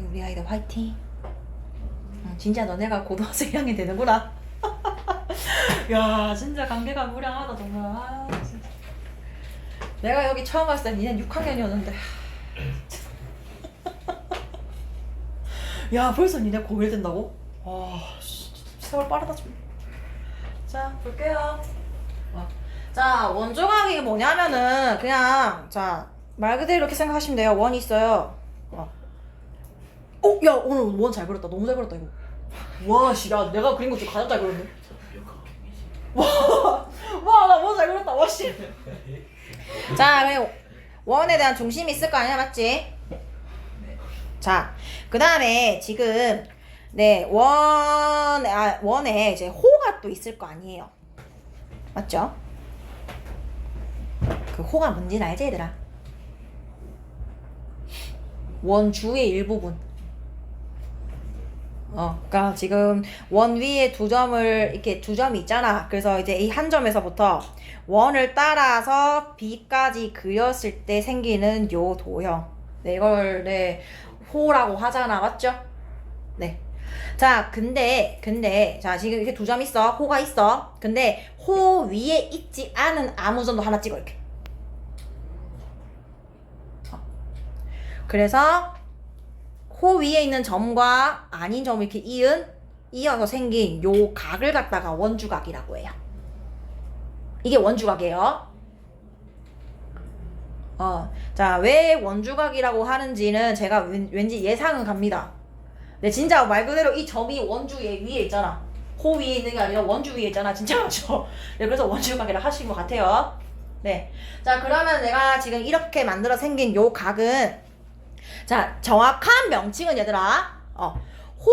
우리 아이들 화이팅. 진짜 너네가 고등학생 1학년 되는구나. 야 진짜 관계가 무량하다 정말. 아, 진짜. 내가 여기 처음 왔을 때 니넨 6학년이었는데 야 벌써 니네 고1 된다고? 와 세월 빠르다 좀. 자 볼게요. 자 원조각이 뭐냐면은 그냥 자 말 그대로 이렇게 생각하시면 돼요. 원이 있어요. 야 오늘 원 잘 그렸다. 너무 잘 그렸다 이거. 와 씨 야 내가 그린 것 중에 가장 잘 그렸네. 와나 원 잘 그렸다. 와 씨. 자 그럼 원에 대한 중심이 있을 거 아니야 맞지? 자 그 다음에 지금 네 원에 이제 호가 또 있을 거 아니에요. 맞죠? 그 호가 뭔지는 알지 얘들아? 원주의 일부분. 그러니까 지금 원 위에 두 점을 이렇게 두 점이 있잖아. 그래서 이제 이 한 점에서부터 원을 따라서 B까지 그렸을 때 생기는 요 도형. 네, 이걸 네 호라고 하잖아, 맞죠? 네. 자, 근데 자 지금 이렇게 두 점 있어, 호가 있어. 근데 호 위에 있지 않은 아무 점도 하나 찍어 이렇게. 그래서 호 위에 있는 점과 아닌 점을 이렇게 이어서 생긴 요 각을 갖다가 원주각이라고 해요. 이게 원주각이에요. 자, 왜 원주각이라고 하는지는 제가 왠지 예상은 갑니다. 네, 진짜 말 그대로 이 점이 원주 위에 있잖아. 호 위에 있는 게 아니라 원주 위에 있잖아. 진짜 맞죠? 네, 그래서 원주각이라 하신 것 같아요. 네. 자, 그러면 내가 지금 이렇게 만들어 생긴 요 각은 자, 정확한 명칭은 얘들아, 호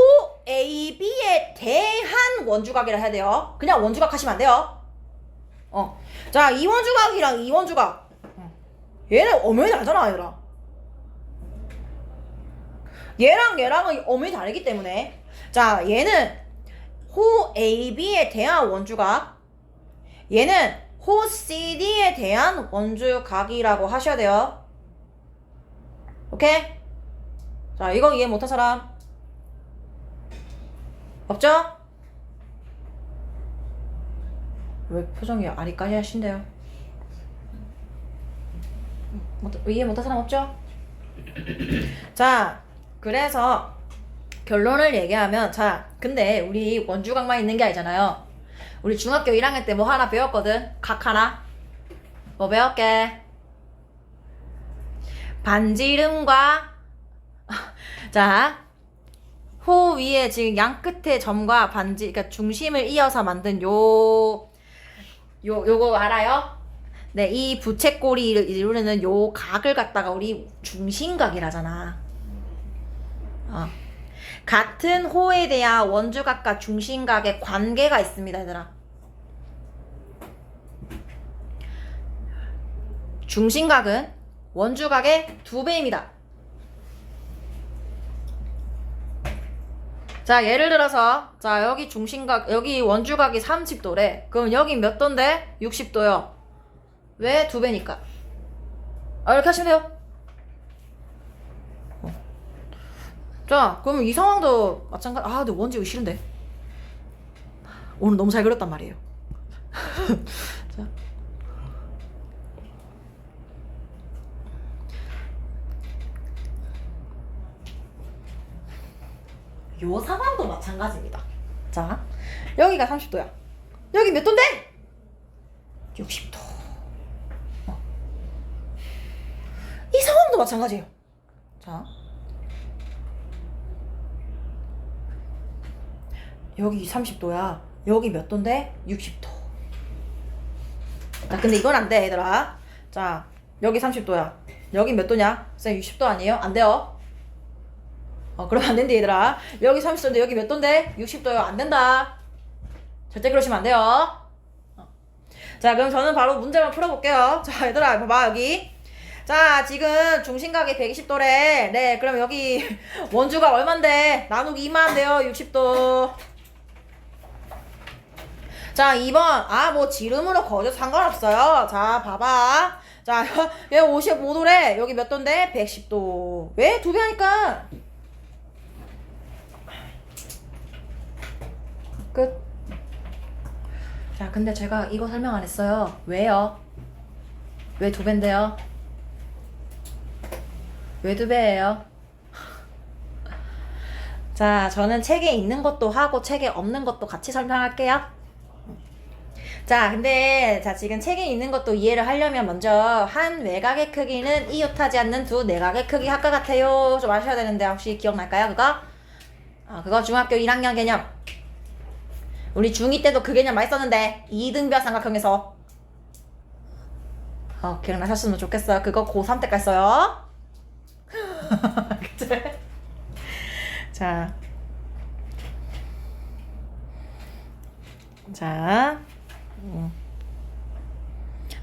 AB에 대한 원주각이라 해야 돼요. 그냥 원주각 하시면 안 돼요. 자, 이 원주각이랑 이 원주각. 얘는 엄연히 다르잖아, 얘들아. 얘랑은 엄연히 다르기 때문에. 자, 얘는 호 AB에 대한 원주각. 얘는 호 CD에 대한 원주각이라고 하셔야 돼요. 오케이? 자, 이거 이해 못한 사람? 없죠? 왜 표정이 아리까리 하신대요? 이해 못한 사람 없죠? 자, 그래서 결론을 얘기하면 자, 근데 우리 원주각만 있는 게 아니잖아요. 우리 중학교 1학년 때 뭐 하나 배웠거든? 각 하나? 뭐 배웠게? 반지름과 자, 호 위에 지금 양 끝에 점과 반지, 그러니까 중심을 이어서 만든 요거 알아요? 네, 이 부채꼴이 이루는 요 각을 갖다가 우리 중심각이라잖아. 같은 호에 대한 원주각과 중심각의 관계가 있습니다, 얘들아. 중심각은 원주각의 2배입니다. 자, 예를 들어서 자, 여기 중심각, 여기 원주각이 30도래. 그럼 여기 몇 도인데? 60도요. 왜? 2배니까. 이렇게 하시면 돼요. 자, 그럼 이 상황도 마찬가지. 근데 원지 이거 싫은데. 오늘 너무 잘 그렸단 말이에요. 자. 요 상황도 마찬가지입니다. 자, 여기가 30도야. 여기 몇 도인데? 60도. 이 상황도 마찬가지예요. 자, 여기 30도야. 여기 몇 도인데? 60도. 자, 근데 이건 안 돼, 얘들아. 자, 여기 30도야. 여기 몇 도냐? 쌤 60도 아니에요? 안 돼요. 그러면 안 된대, 얘들아. 여기 30도인데 여기 몇 도인데? 60도요. 안 된다. 절대 그러시면 안 돼요. 자, 그럼 저는 바로 문제만 풀어볼게요. 자, 얘들아, 봐봐, 여기. 자, 지금 중심각이 120도래. 네, 그럼 여기 원주각 얼만데? 나누기 2만 돼요, 60도. 자, 2번. 뭐 지름으로 거져도 상관없어요. 자, 봐봐. 자, 얘 55도래. 여기 몇 도인데? 110도. 왜? 2배 하니까. 끝. 자, 근데 제가 이거 설명 안 했어요. 왜요? 왜 두 배인데요? 왜 두 배예요? 자, 저는 책에 있는 것도 하고 책에 없는 것도 같이 설명할게요. 자, 근데 자 지금 책에 있는 것도 이해를 하려면 먼저 한 외곽의 크기는 이웃하지 않는 두 내각의 크기 합과 같아요. 좀 아셔야 되는데 혹시 기억날까요? 그거? 그거 중학교 1학년 개념. 우리 중2 때도 그 개념 많이 썼는데 이등변 삼각형에서 기억나셨으면 좋겠어요. 그거 고3 때까지 써요. 그치? 자,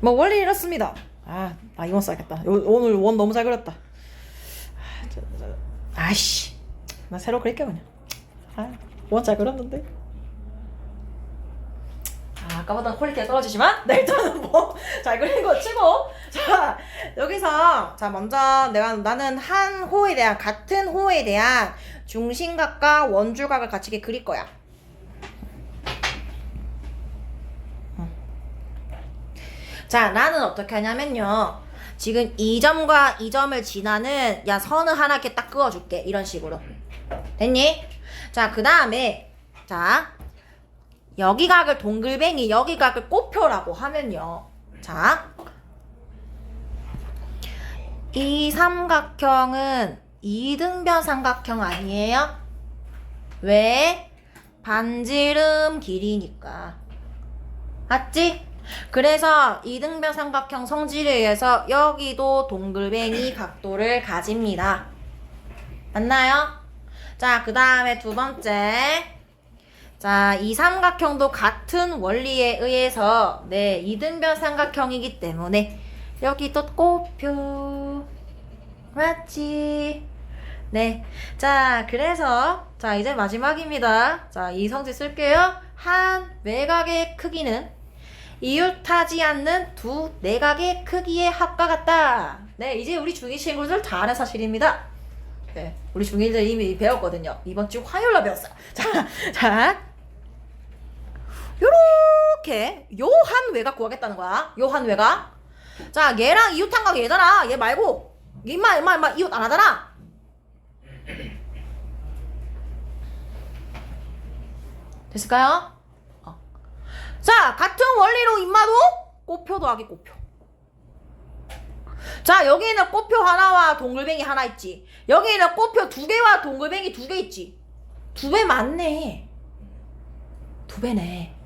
뭐 원래 이렇습니다. 나 이원 써야겠다. 오늘 원 너무 잘 그렸다. 아이씨, 나 새로 그릴게 그냥. 원 잘 그렸는데. 아까보다 퀄리티가 떨어지지만 네, 일단은 뭐 잘 그린 거 치고. 자, 여기서 자 먼저 나는 한 호에 대한 같은 호에 대한 중심각과 원주각을 같이 이렇게 그릴 거야. 자, 나는 어떻게 하냐면요. 지금 이 점과 이 점을 지나는 선을 하나 이렇게 딱 그어줄게. 이런 식으로. 됐니? 자, 그 다음에 자, 여기 각을 동글뱅이, 여기 각을 꽃표라고 하면요. 자, 이 삼각형은 이등변 삼각형 아니에요? 왜? 반지름 길이니까. 맞지? 그래서 이등변 삼각형 성질에 의해서 여기도 동글뱅이 각도를 가집니다. 맞나요? 자, 그 다음에 두 번째. 자, 이 삼각형도 같은 원리에 의해서 이등변 삼각형이기 때문에 여기도 꽃표. 맞지? 네. 자, 그래서 자, 이제 마지막입니다. 자, 이 성질 쓸게요. 한 외곽의 크기는 이웃하지 않는 두 내각의 크기의 합과 같다. 네, 이제 우리 중2 친구들 다 아는 사실입니다. 네, 우리 중1들 이미 배웠거든요. 이번 주 화요일날 배웠어요. 자, 요렇게 요 한 외곽 구하겠다는 거야. 요 한 외곽. 자, 얘랑 이웃한 거 얘잖아. 얘 말고 임마 이웃 안 하잖아. 됐을까요? 자, 같은 원리로 임마도 꽃표 더하기 꽃표. 자, 여기는 꽃표 하나와 동글뱅이 하나 있지. 여기는 꽃표 두 개와 동글뱅이 두 개 있지. 두 배 맞네. 두 배네.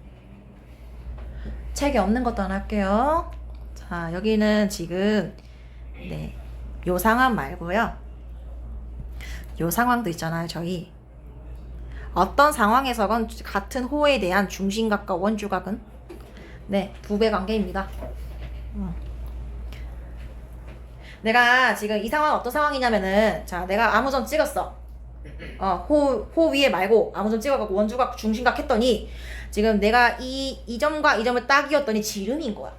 책에 없는 것도 하나 할게요. 자, 여기는 지금 요 상황 말고요. 요 상황도 있잖아요. 저희 어떤 상황에서건 같은 호에 대한 중심각과 원주각은 두 배 관계입니다. 내가 지금 이 상황은 어떤 상황이냐면은 자, 내가 아무 점 찍었어. 호 위에 말고 아무 점 찍어갖고 원주각 중심각 했더니 지금 내가 이 점과 이 점을 딱 이었더니 지름인 거야.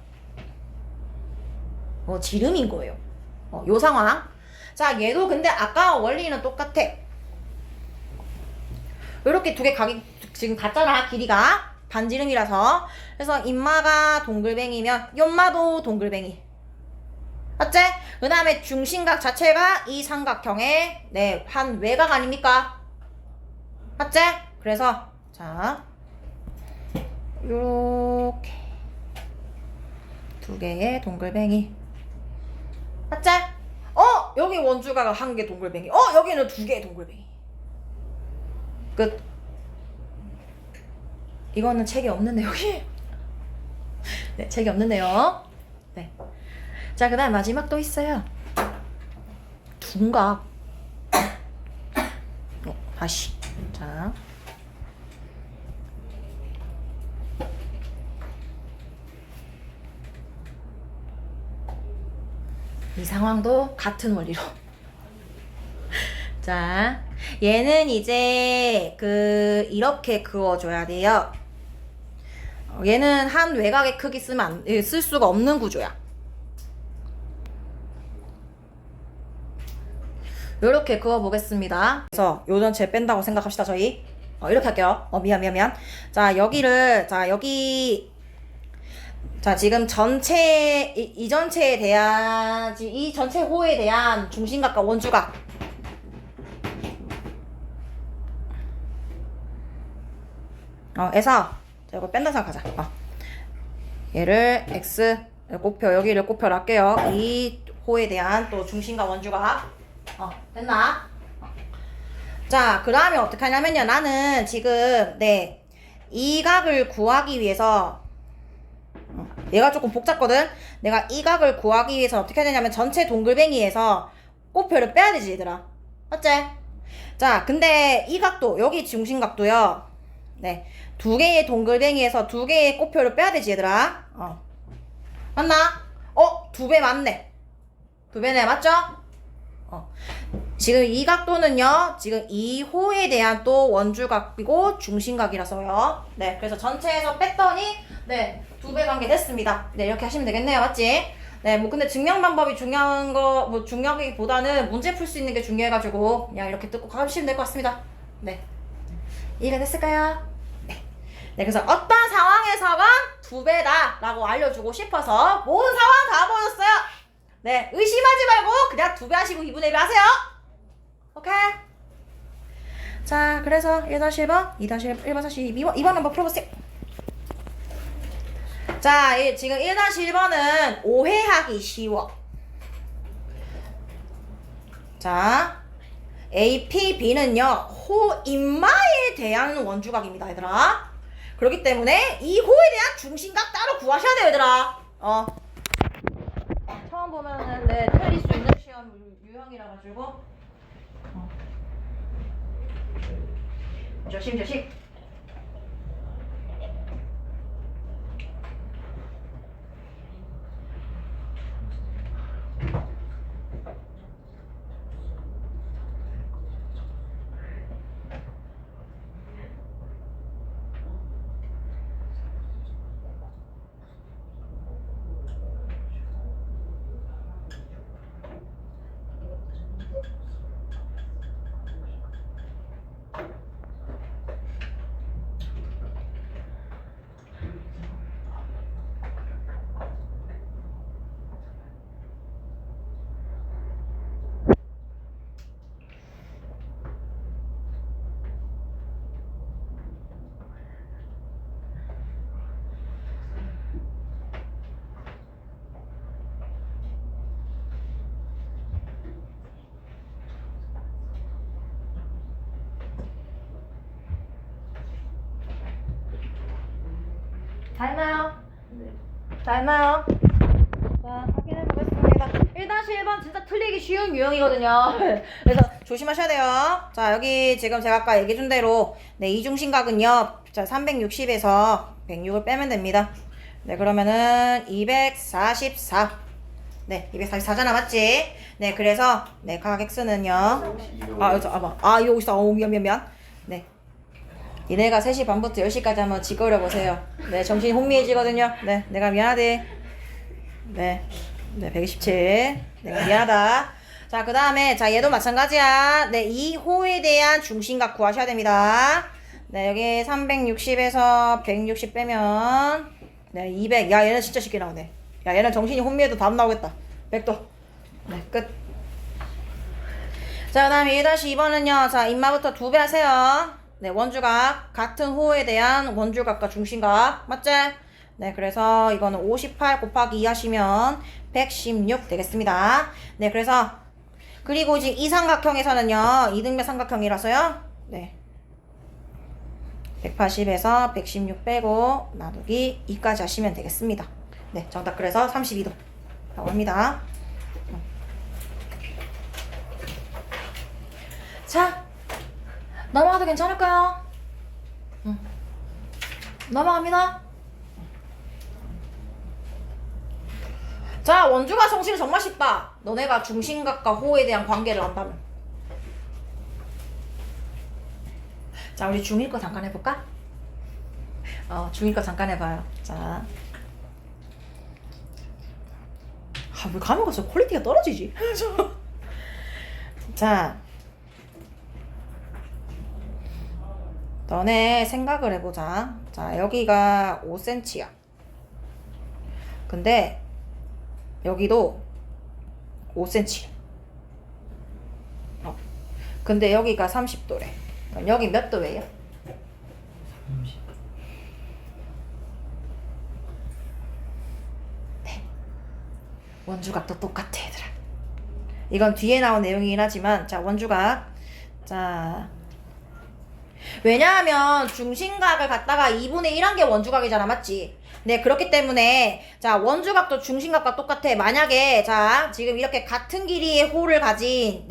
지름인 거예요. 요 상황. 자, 얘도 근데 아까 원리는 똑같아. 이렇게 두 개 각이 지금 같잖아. 길이가 반지름이라서. 그래서 임마가 동글뱅이면 연마도 동글뱅이. 맞지? 그 다음에 중심각 자체가 이 삼각형의 한 외곽 아닙니까? 맞지? 그래서 자, 요렇게 두 개의 동글뱅이. 맞지? 여기 원주각은 한 개 동글뱅이. 여기는 두 개의 동글뱅이. 끝. 이거는 책에 없는 내용이에요. 네, 책에 없는 내용. 네. 자, 그 다음 마지막 또 있어요. 둔각. 다시. 자. 이 상황도 같은 원리로. 자, 얘는 이제 이렇게 그어줘야 돼요. 얘는 한 외곽의 크기 쓸 수가 없는 구조야. 요렇게 그어보겠습니다. 그래서 요 전체 뺀다고 생각합시다. 저희 이렇게 할게요. 미안. 자, 여기를, 자, 여기, 자, 지금 전체, 이 전체에 대한, 이 전체 호에 대한 중심각과 원주각. 에서, 자, 이거 뺀다 생각하자. 얘를 x, 여기를 곱표를 할게요. 이 호에 대한 또 중심과 원주각. 됐나? 자, 그 다음에 어떻게 하냐면요. 나는 지금, 네, 이 각을 구하기 위해서, 얘가 조금 복잡거든? 내가 이 각을 구하기 위해서 어떻게 해야 되냐면 전체 동글뱅이에서 곱표를 빼야 되지, 얘들아. 맞지? 자, 근데 이 각도, 여기 중심각도요. 네, 두 개의 동글뱅이에서 두 개의 곱표를 빼야 되지, 얘들아. 맞나? 두 배 맞네. 두 배네, 맞죠? 지금 이 각도는요, 지금 이 호에 대한 또 원주각이고 중심각이라서요. 네, 그래서 전체에서 뺐더니, 네, 두 배 관계 됐습니다. 네, 이렇게 하시면 되겠네요. 맞지? 네, 뭐 근데 증명 방법이 중요한 거, 뭐 중요하기보다는 문제 풀 수 있는 게 중요해가지고 그냥 이렇게 뜯고 가시면 될 것 같습니다. 네. 이해가 됐을까요? 네. 네, 그래서 어떤 상황에서건 두 배다 라고 알려주고 싶어서 모든 상황 다 보여줬어요. 네, 의심하지 말고 그냥 두 배 하시고 2분의 1 하세요. 오케이? 자, 그래서 1-1번, 2-1번, 42번, 2번 한번 풀어보세요. 자, 지금 1-1번은 오해하기 쉬워. 자, A, P, B는요, 호인마에 대한 원주각입니다, 얘들아. 그렇기 때문에 이 호에 대한 중심각 따로 구하셔야 돼요, 얘들아. 처음 보면은, 네, 틀릴 수 있는 시험 유형이라 가지고. 조심. 다 했나요? 네. 다 했나요? 자, 확인해 보겠습니다. 1-1번 진짜 틀리기 쉬운 유형이거든요. 그래서 조심하셔야 돼요. 자, 여기 지금 제가 아까 얘기해준 대로, 네, 이중심각은요, 자, 360에서 106을 빼면 됩니다. 네, 그러면은 244. 네, 244잖아, 맞지? 네, 그래서, 네, 각 X는요. 이거 54. 미안. 네. 니네가 3시 반부터 10시까지 한번 지거려 보세요. 네, 정신이 혼미해지거든요. 네, 내가 미안하대. 네, 127. 내가 미안하다. 자, 그 다음에, 자, 얘도 마찬가지야. 네, 이 호에 대한 중심각 구하셔야 됩니다. 네, 여기 360에서 160 빼면, 네, 200. 야, 얘는 진짜 쉽게 나오네. 야, 얘는 정신이 혼미해도 답 나오겠다. 100도. 네, 끝. 자, 그 다음에 1-2번은요. 자, 인마부터 2배 하세요. 네, 원주각. 같은 호에 대한 원주각과 중심각. 맞지? 네, 그래서 이거는 58 곱하기 2 하시면 116 되겠습니다. 네, 그래서 그리고 지금 이 삼각형에서는요, 이등변 삼각형이라서요. 네. 180에서 116 빼고 나누기 2까지 하시면 되겠습니다. 네, 정답 그래서 32도 라고 합니다. 자, 넘어가도 괜찮을까요? 넘어갑니다. 자, 원주각 성질은 정말 쉽다. 너네가 중심각과 호에 대한 관계를 안다면. 자, 우리 중1 거 잠깐 해볼까? 중1 거 잠깐 해봐요. 자, 왜 가면 갈수록 퀄리티가 떨어지지? 자, 너네 생각을 해보자. 자, 여기가 5cm야. 근데 여기도 5cm. 근데 여기가 30도래. 그럼 여기 몇 도예요? 30. 네. 원주각도 똑같아, 얘들아. 이건 뒤에 나온 내용이긴 하지만, 자, 원주각. 자, 왜냐하면 중심각을 갖다가 2분의 1 한 게 원주각이잖아, 맞지? 네, 그렇기 때문에 자, 원주각도 중심각과 똑같아. 만약에 자, 지금 이렇게 같은 길이의 호를 가진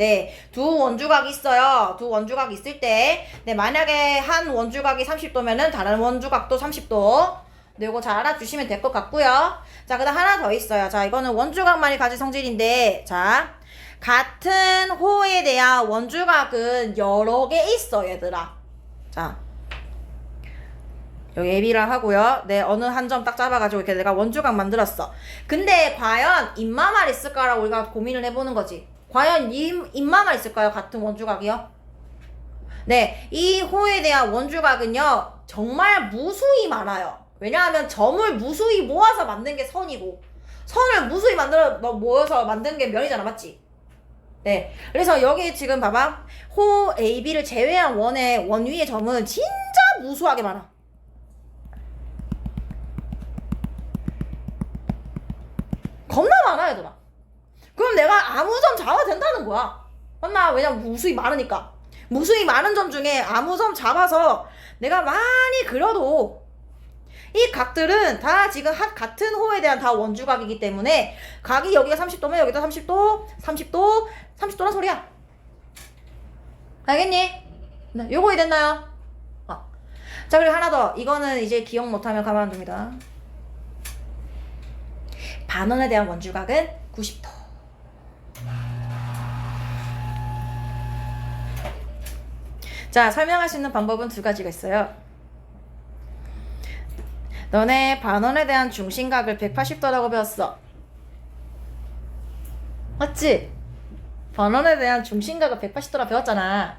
두 원주각이 있어요. 두 원주각이 있을 때 만약에 한 원주각이 30도면은 다른 원주각도 30도. 네, 요거 잘 알아주시면 될 것 같고요. 자, 그다음 하나 더 있어요. 자, 이거는 원주각만이 가진 성질인데, 자, 같은 호에 대한 원주각은 여러 개 있어, 얘들아. 자, 여기 AB랑 하고요. 네, 어느 한 점 딱 잡아가지고 이렇게 내가 원주각 만들었어. 근데 과연 입마만 있을까라고 우리가 고민을 해보는 거지. 과연 입마만 있을까요? 같은 원주각이요? 네, 이 호에 대한 원주각은요, 정말 무수히 많아요. 왜냐하면 점을 무수히 모아서 만든 게 선이고, 선을 무수히 모여서 만든 게 면이잖아, 맞지? 네, 그래서 여기 지금 봐봐. 호 AB를 제외한 원 위의 점은 진짜 무수하게 많아. 겁나 많아, 얘들아. 그럼 내가 아무 점 잡아도 된다는 거야. 맞나? 왜냐면 무수히 많으니까. 무수히 많은 점 중에 아무 점 잡아서 내가 많이 그려도 이 각들은 다 지금 같은 호에 대한 다 원주각이기 때문에 각이 여기가 30도면 여기도 30도, 30도, 30도란 소리야. 알겠니? 네, 요거 이해됐나요? 자, 그리고 하나 더. 이거는 이제 기억 못하면 가만둡니다. 반원에 대한 원주각은 90도. 자, 설명할 수 있는 방법은 두 가지가 있어요. 너네 반원에 대한 중심각을 180도라고 배웠어. 맞지? 반원에 대한 중심각을 180도라 배웠잖아.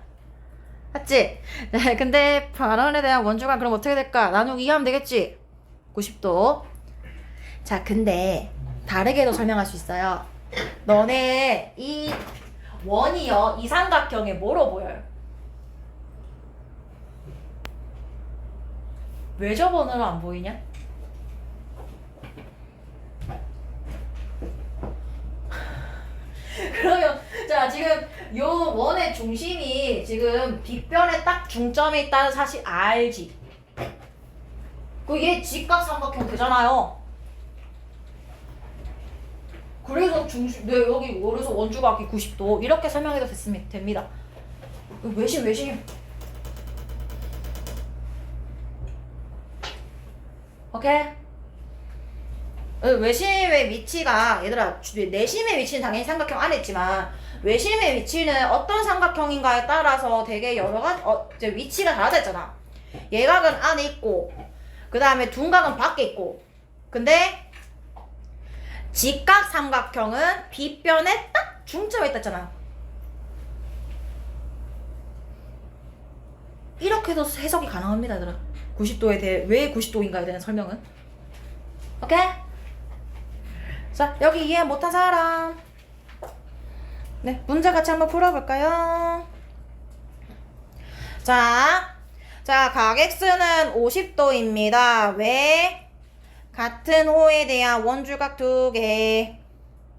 맞지? 네, 근데 반원에 대한 원주각 그럼 어떻게 될까? 나누기 2 하면 되겠지? 90도. 자, 근데 다르게도 설명할 수 있어요. 너네 이 원이요, 이 삼각형에 뭐로 보여요? 왜 저번으로 안 보이냐? 그러면 자, 지금 요 원의 중심이 지금 빗변에 딱 중점에 있다는 사실 알지? 얘 직각삼각형 되잖아요. 그래서 여기 그래서 원주각이 90도 이렇게 설명해도 됩니다. 외심. 오케이? 외심의 위치가 얘들아, 내심의 위치는 당연히 삼각형 안에 있지만 외심의 위치는 어떤 삼각형인가에 따라서 되게 여러 가지 이제 위치가 달라져 있잖아. 예각은 안에 있고 그 다음에 둔각은 밖에 있고. 근데 직각 삼각형은 빗변에 딱 중점에 있다 했잖아. 이렇게도 해석이 가능합니다, 얘들아. 90도에 대해 왜 90도인가에 대한 설명은. 오케이? 자, 여기 이해 못한 사람. 네, 문제 같이 한번 풀어볼까요? 자, 각 X는 50도입니다. 왜? 같은 호에 대한 원주각 2개.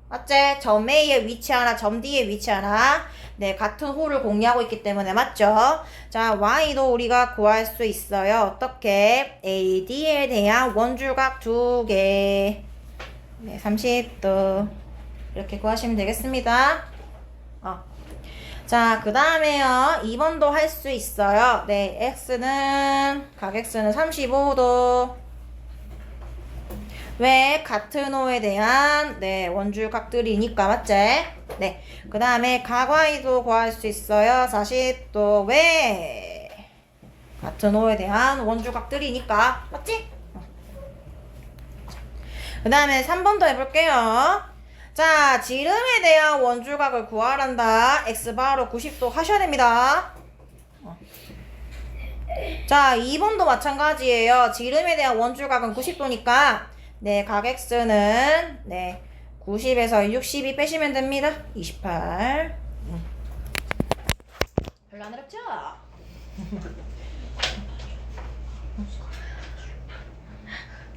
맞지? 점 A에 위치하나, 점 D에 위치하나. 네, 같은 호를 공유하고 있기 때문에 맞죠? 자, Y도 우리가 구할 수 있어요. 어떻게? AD에 대한 원주각 2개. 네, 30도. 이렇게 구하시면 되겠습니다. 자, 그 다음에요. 2번도 할 수 있어요. 네, 각 X는 35도. 왜? 같은 호에 대한 원주각들이니까, 맞지? 네, 그 다음에 각 Y도 구할 수 있어요. 40도. 왜? 같은 호에 대한 원주각들이니까, 맞지? 그 다음에 3번도 해볼게요. 자, 지름에 대한 원주각을 구하란다. X바로 90도 하셔야 됩니다. 자, 2번도 마찬가지예요. 지름에 대한 원주각은 90도니까 네, 각 X는 네, 90에서 62 빼시면 됩니다. 28. 별로 안 어렵죠?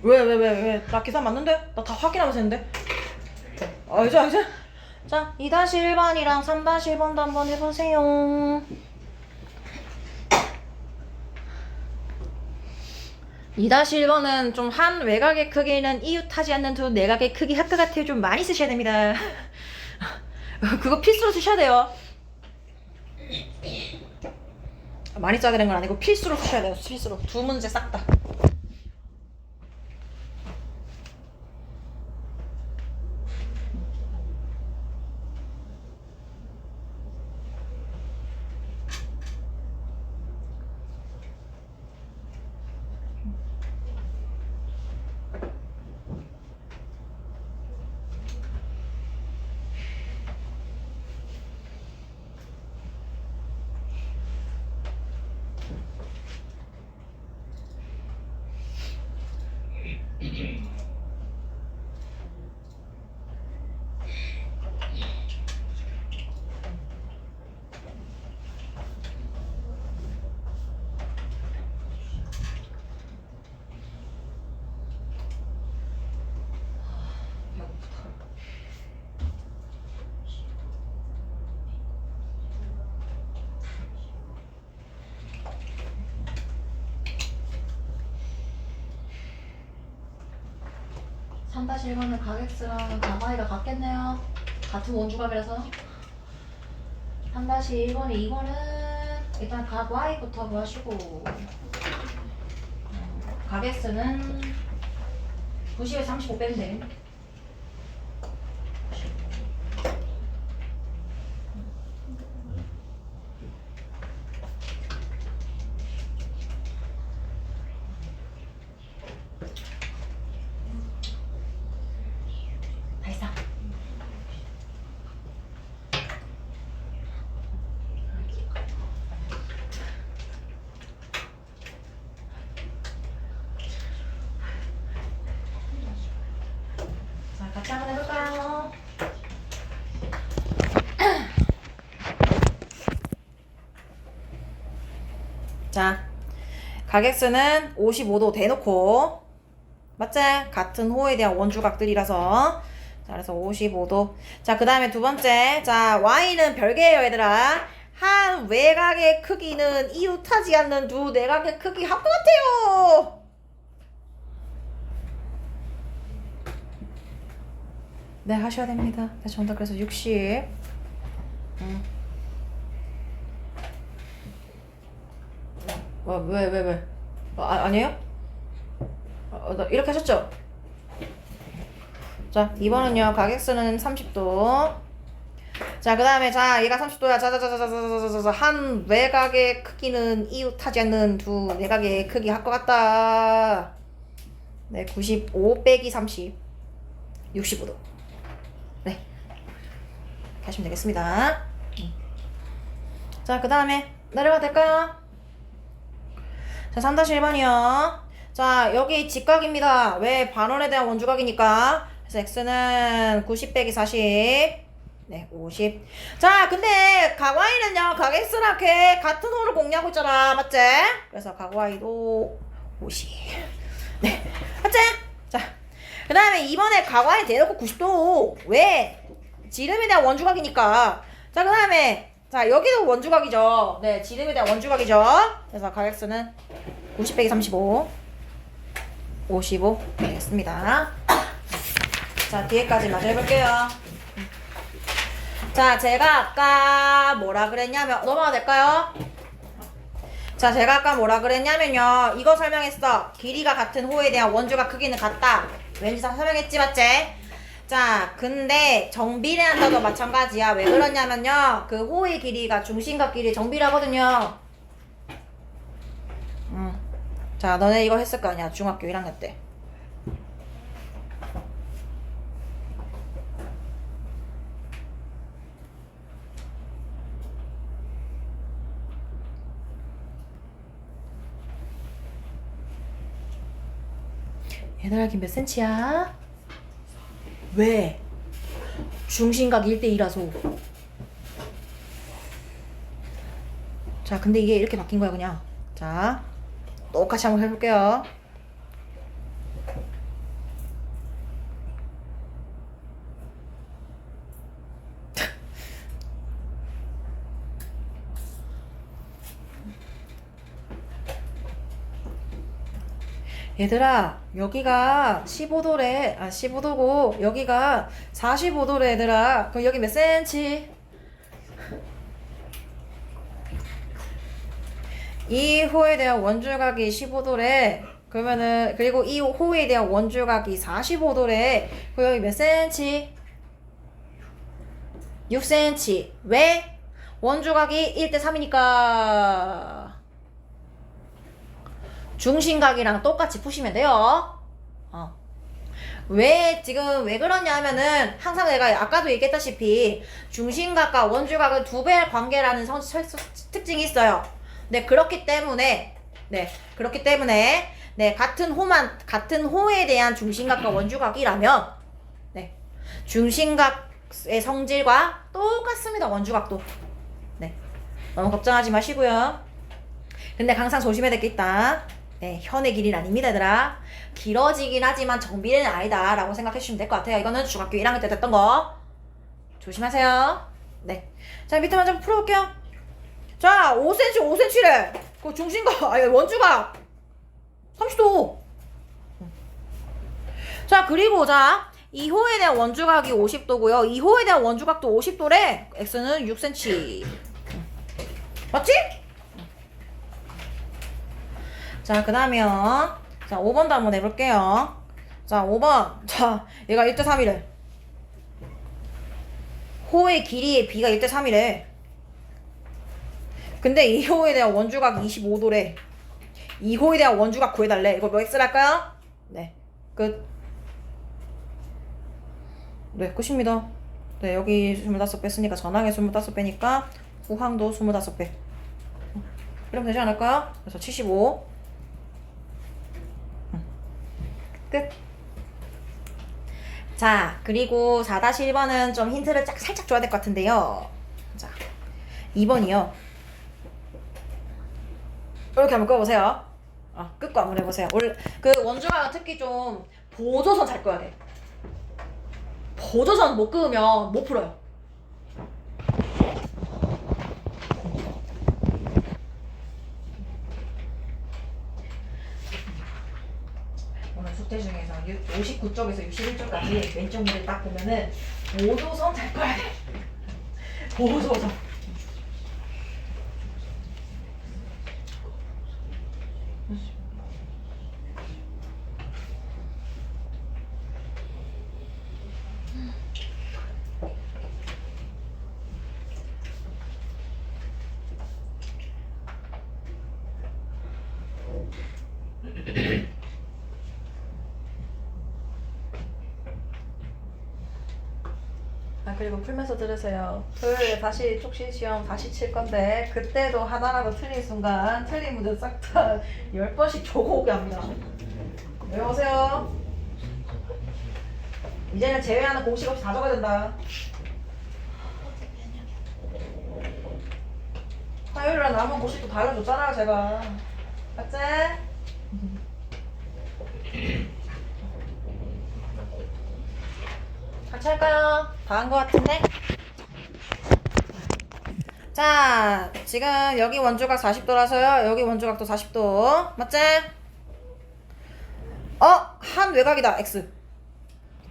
왜? 나 계산 맞는데? 나 다 확인하면서 했는데? 이제. 자, 2-1번이랑 3-1번도 한번 해보세요. 2-1번은 좀 한 외곽의 크기는 이웃하지 않는 두 내각의 크기 합과 같아요. 좀 많이 쓰셔야 됩니다. 그거 필수로 쓰셔야 돼요. 많이 써야 되는 건 아니고 필수로 쓰셔야 돼요. 필수로. 두 문제 싹 다. 다시 1번은 가격수랑 가마이가 같겠네요. 같은 원주각이라서. 3-1번이 2번은 일단 각 Y부터 구하시고 가격수는 90에 35 빼면 되겠네. 같이 한번 해볼까요? 자, 가격수는 55도 대놓고 맞지? 같은 호에 대한 원주각들이라서 자, 그래서 55도. 자, 그 다음에 두 번째. 자, Y는 별개예요, 얘들아. 한 외곽의 크기는 이웃하지 않는 두 내각의 크기 합과 같아요. 네, 하셔야 됩니다. 네, 정답 그래서 60. 왜? 아니에요? 이렇게 하셨죠? 자, 2번은요, 가격수는 30도. 자, 그 다음에, 자, 얘가 30도야. 자, 한 외곽의 크기는 이웃하지 않는 두 내각의 크기 합과 같다. 네, 95 빼기 30. 65도. 네. 이렇게 하시면 되겠습니다. 자, 그 다음에, 내려가도 될까요? 자, 3-1번이요. 자, 여기 직각입니다. 왜? 반원에 대한 원주각이니까. 그래서 x는 90 빼기 40. 네, 50. 자, 근데 각 y는요, 각 x랑 이렇게 같은 호를 공유하고 있잖아. 맞지? 그래서 각 y도 50. 네, 맞지? 자, 그 다음에 이번에 각 y 대놓고 90도. 왜? 지름에 대한 원주각이니까. 자, 그 다음에 자, 여기도 원주각이죠. 네, 지름에 대한 원주각이죠. 그래서 각 x는 90 빼기 35. 55 되겠습니다. 자, 뒤에까지 마저 해볼게요. 자, 제가 아까 뭐라 그랬냐면 넘어가도 될까요? 자, 제가 아까 뭐라 그랬냐면요, 이거 설명했어. 길이가 같은 호에 대한 원주각 크기는 같다. 왠지 다 설명했지, 맞지? 자, 근데 정비례한다도 마찬가지야. 왜 그러냐면요, 그 호의 길이가 중심각 길이 정비례하거든요. 자, 너네 이거 했을 거 아니야, 중학교 1학년 때. 얘들아, 여기 몇 센치야? 왜? 중심각 1대2라서. 자, 근데 이게 이렇게 바뀐 거야, 그냥. 자, 똑같이 한번 해볼게요. 얘들아, 여기가 15도래. 15도고, 여기가 45도래, 얘들아. 그럼 여기 몇 센치? 이 호에 대한 원줄각이 15도래. 그러면은, 그리고 이 호에 대한 원줄각이 45도래. 그럼 여기 몇 센치? 6cm. 왜? 원줄각이 1대3이니까. 중심각이랑 똑같이 푸시면 돼요. 왜 그러냐 하면은 항상 내가 아까도 얘기했다시피 중심각과 원줄각은 두 배의 관계라는 특징이 있어요. 네, 그렇기 때문에 같은 호에 대한 중심각과 원줄각이라면 네, 중심각의 성질과 똑같습니다. 원줄각도. 네, 너무 걱정하지 마시고요. 근데 항상 조심해야 될 게 있다. 네, 현의 길이는 아닙니다, 얘들아. 길어지긴 하지만 정비례는 아니다 라고 생각해 주시면 될 것 같아요. 이거는 중학교 1학년 때 됐던 거 조심하세요. 네, 자, 밑에 먼저 풀어볼게요. 자, 5cm래. 그 중심각, 원주각 30도. 자, 그리고 자, 2호에 대한 원주각이 50도고요. 2호에 대한 원주각도 50도래. x는 6cm. 맞지? 자, 그 다음에 자, 5번도 한번 해볼게요. 자, 5번. 자, 얘가 1대3이래. 호의 길이의 b가 1대3이래. 근데 2호에 대한 원주각 25도래. 2호에 대한 원주각 구해달래. 이거 뭐 x랄까요? 네, 끝. 네, 끝입니다. 네, 여기 25 뺐으니까 전항에 25 빼니까 후항도 25배. 이러면 되지 않을까요? 그래서 75. 끝. 자, 그리고 4-1번은 좀 힌트를 살짝 줘야 될 것 같은데요. 자, 2번이요. 이렇게 한번 꺼보세요. 끝고 한번 해보세요. 그 원주각은 특히 좀 보조선 잘 꺼야 돼. 보조선 못 그으면 못 풀어요. 오늘 숙제 중에서 59쪽에서 61쪽까지 왼쪽 문을 딱 보면은 보조선 잘 꺼야 돼. 보조선. 그리고 풀면서 들으세요. 토요일에 다시 쪽시 시험 다시 칠 건데 그때도 하나라도 틀린 순간 틀린 문제 싹 다 10번씩 적어 오게 합니다. 외우세요. 이제는 제외하는 공식 없이 다 적어야 된다. 화요일에 남은 공식도 다 알려줬잖아요, 제가. 맞지? 같이 할까요? 다 한 것 같은데? 자, 지금 여기 원주각 40도라서요. 여기 원주각도 40도. 맞지? 한 외곽이다. X.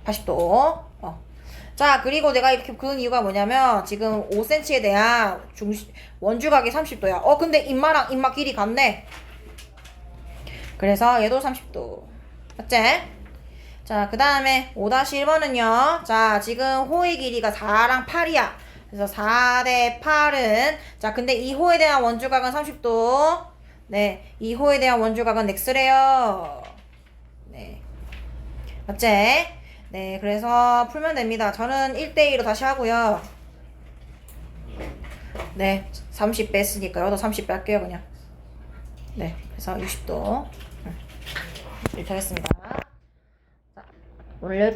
80도. 자, 그리고 내가 이렇게 그은 이유가 뭐냐면 지금 5cm에 대한 원주각이 30도야. 근데 임마랑 임마 길이 같네. 그래서 얘도 30도. 맞지? 자, 그 다음에 5-1번은요. 자, 지금 호의 길이가 4랑 8이야. 그래서 4대8은 자, 근데 이 호에 대한 원주각은 30도. 네, 이 호에 대한 원주각은 x래요. 네, 맞지? 네, 그래서 풀면 됩니다. 저는 1대2로 다시 하고요. 네, 30 뺐으니까요. 또 30 뺄게요, 그냥. 네, 그래서 60도. 이렇게 하겠습니다. 오늘 여기까지.